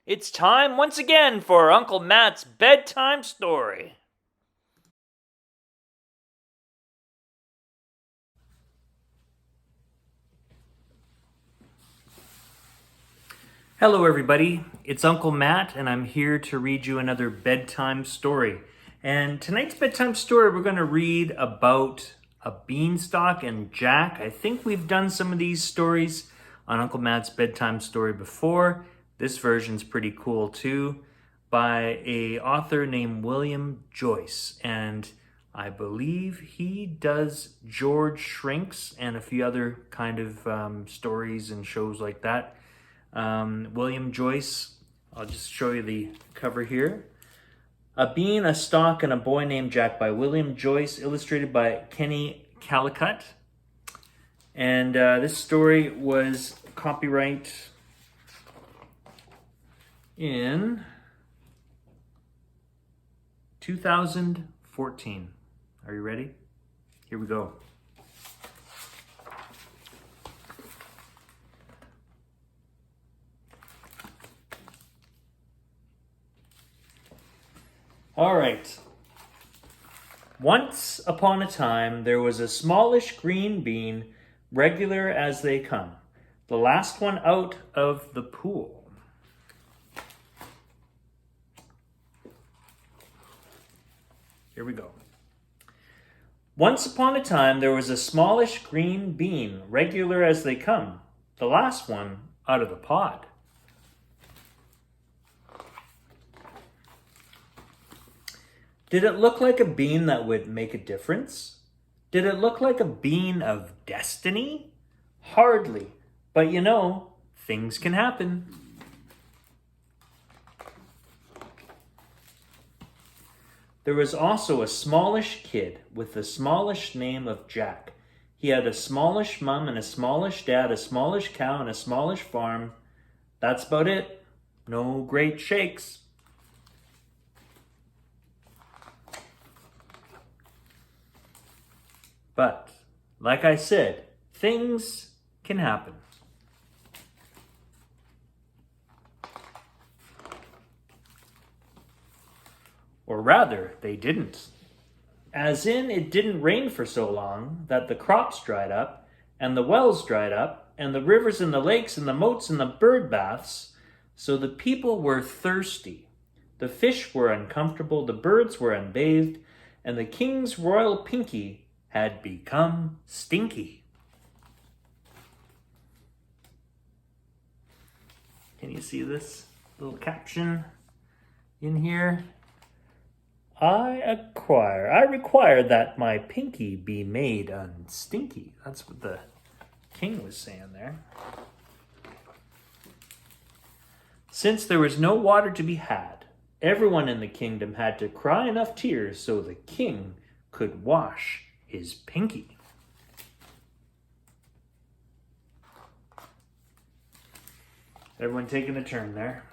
It's time once again for Uncle Matt's bedtime story. Hello everybody, it's Uncle Matt and I'm here to read you another bedtime story. And tonight's bedtime story we're going to read about a beanstalk and Jack. I think we've done some of these stories on Uncle Matt's bedtime story before. This version's pretty cool too, by an author named William Joyce. And I believe he does George Shrinks and a few other kind of stories and shows like that. William Joyce, I'll just show you the cover here. A Bean, a Stalk, and a Boy Named Jack by William Joyce, illustrated by Kenny Callicutt. And this story was copyright in 2014. Are you ready? Here we go. All right. Once upon a time, there was a smallish green bean, regular as they come, the last one out of the pool. Here we go. Once upon a time, there was a smallish green bean, regular as they come, the last one out of the pod. Did it look like a bean that would make a difference? Did it look like a bean of destiny? Hardly, but you know, things can happen. There was also a smallish kid with the smallish name of Jack. He had a smallish mom and a smallish dad, a smallish cow and a smallish farm. That's about it. No great shakes. But, like I said, things can happen. Or rather, they didn't. As in, it didn't rain for so long that the crops dried up, and the wells dried up, and the rivers and the lakes and the moats and the bird baths. So the people were thirsty. The fish were uncomfortable, the birds were unbathed, and the king's royal pinky had become stinky. Can you see this little caption in here? I require that my pinky be made unstinky. That's what the king was saying there. Since there was no water to be had, everyone in the kingdom had to cry enough tears so the king could wash his pinky. Everyone taking a turn there.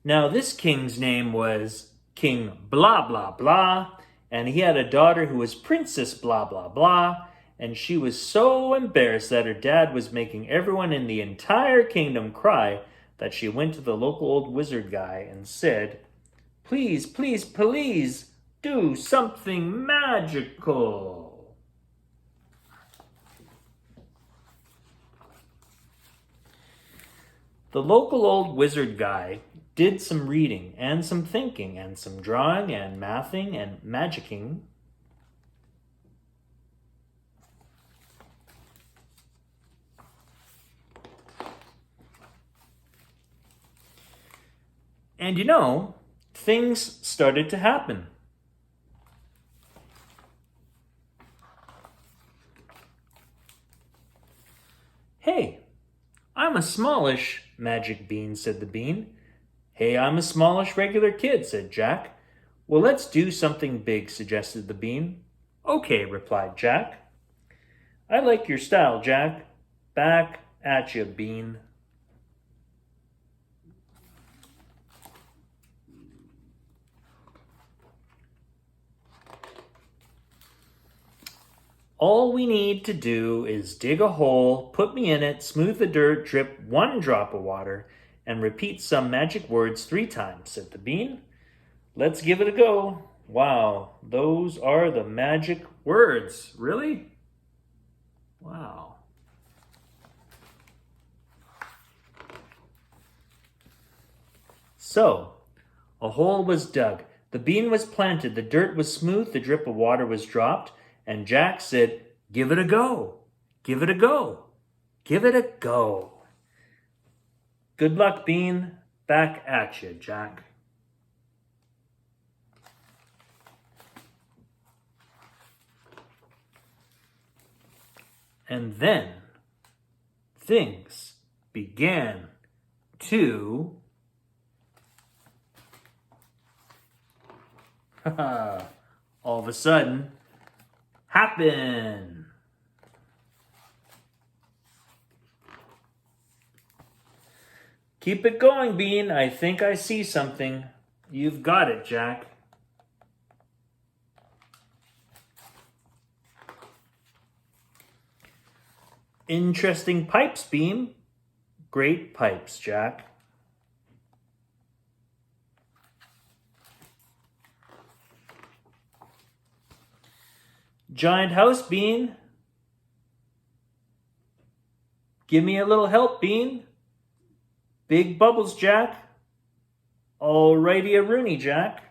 Now this king's name was King Blah Blah Blah, and he had a daughter who was Princess Blah Blah Blah, and she was so embarrassed that her dad was making everyone in the entire kingdom cry that she went to the local old wizard guy and said, "Please, please, please, do something magical." The local old wizard guy did some reading and some thinking and some drawing and mathing and magicking. And you know, things started to happen. "Hey, I'm a smallish magic bean," said the bean. "Hey, I'm a smallish regular kid," said Jack. "Well, let's do something big," suggested the bean. "Okay," replied Jack. "I like your style, Jack. Back at you, bean." All we need to do is dig a hole, put me in it, smooth the dirt, drip 1 drop of water, and repeat some magic words 3 times, said the bean. Let's give it a go. Wow, those are the magic words. Really? Wow. So, a hole was dug, the bean was planted, the dirt was smooth, the drip of water was dropped, and Jack said, "Give it a go. Give it a go. Give it a go." Good luck, bean. Back at you, Jack. And then things began to all of a sudden happen. Keep it going, Bean. I think I see something. You've got it, Jack. Interesting pipes, Bean. Great pipes, Jack. Giant house, Bean. Give me a little help, Bean. Big bubbles, Jack. Alrighty a Rooney, Jack.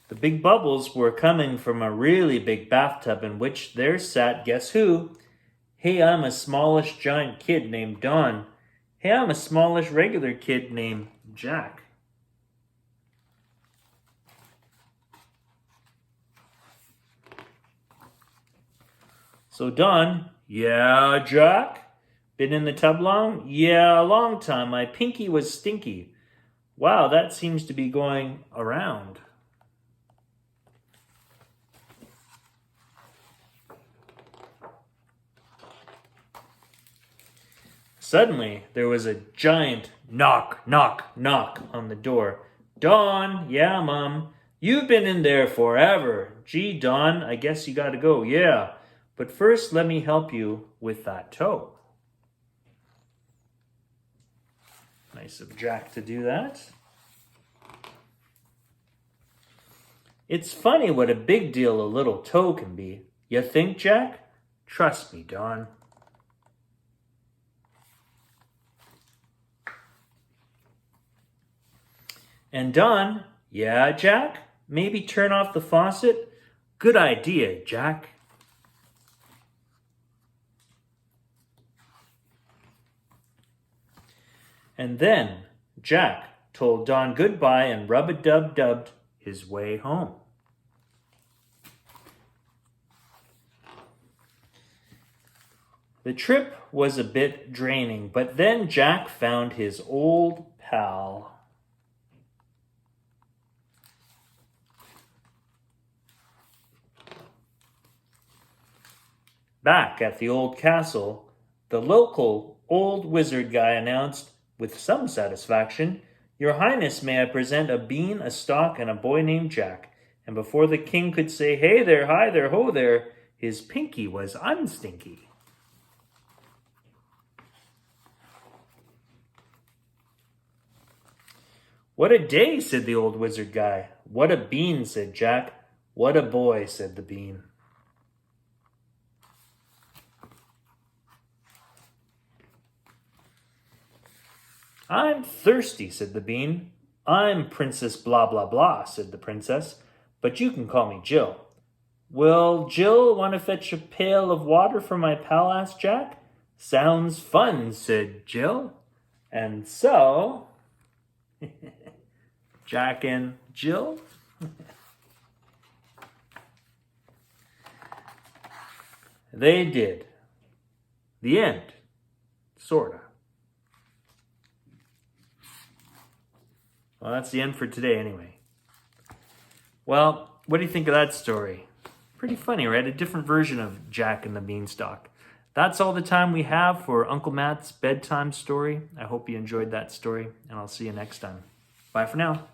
The big bubbles were coming from a really big bathtub in which there sat, guess who? Hey, I'm a smallish giant kid named Don. Hey, I'm a smallish regular kid named Jack. So Don, yeah, Jack? Been in the tub long? Yeah, a long time. My pinky was stinky. Wow, that seems to be going around. Suddenly, there was a giant knock, knock, knock on the door. Don, yeah, Mom. You've been in there forever. Gee, Don, I guess you gotta go. Yeah, but first let me help you with that toe. Nice of Jack to do that. It's funny what a big deal a little toe can be. You think, Jack? Trust me, Don. And Don, yeah, Jack? Maybe turn off the faucet? Good idea, Jack. And then Jack told Don goodbye and rub-a-dub-dubbed his way home. The trip was a bit draining, but then Jack found his old pal. Back at the old castle, the local old wizard guy announced, with some satisfaction, "Your Highness, may I present a bean, a stalk, and a boy named Jack." And before the king could say, "Hey there, hi there, ho there," his pinky was unstinky. "What a day," said the old wizard guy. "What a bean," said Jack. "What a boy," said the bean. "I'm thirsty," said the bean. "I'm Princess blah blah blah," said the princess, "but you can call me Jill." "Will Jill want to fetch a pail of water for my pal?" asked Jack. "Sounds fun," said Jill. And so, Jack and Jill they did. The end. Sorta. Well, that's the end for today anyway. Well, what do you think of that story? Pretty funny, right? A different version of Jack and the Beanstalk. That's all the time we have for Uncle Matt's bedtime story. I hope you enjoyed that story, and I'll see you next time. Bye for now.